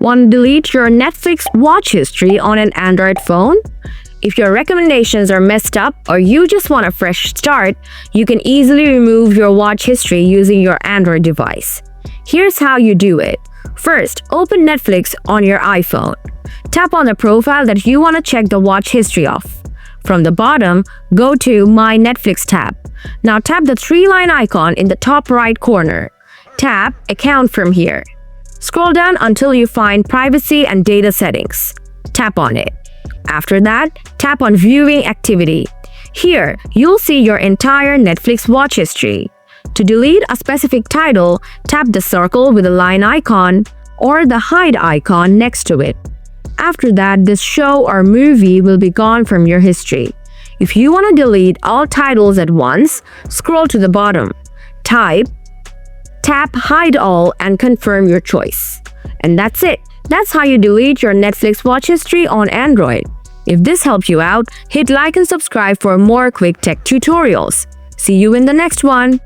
Want to delete your Netflix watch history on an Android phone? If your recommendations are messed up or you just want a fresh start, you can easily remove your watch history using your Android device. Here's how you do it. First, open Netflix on your iPhone. Tap on the profile that you want to check the watch history of. From the bottom, go to My Netflix tab. Now tap the three-line icon in the top right corner. Tap Account from here. Scroll down until you find Privacy and Data Settings. Tap on it. After that, tap on Viewing Activity. Here, you'll see your entire Netflix watch history. To delete a specific title, tap the circle with a line icon or the hide icon next to it. After that, this show or movie will be gone from your history. If you want to delete all titles at once, scroll to the bottom. Tap Hide All and confirm your choice. And that's it. That's how you delete your Netflix watch history on Android. If this helped you out, hit like and subscribe for more quick tech tutorials. See you in the next one.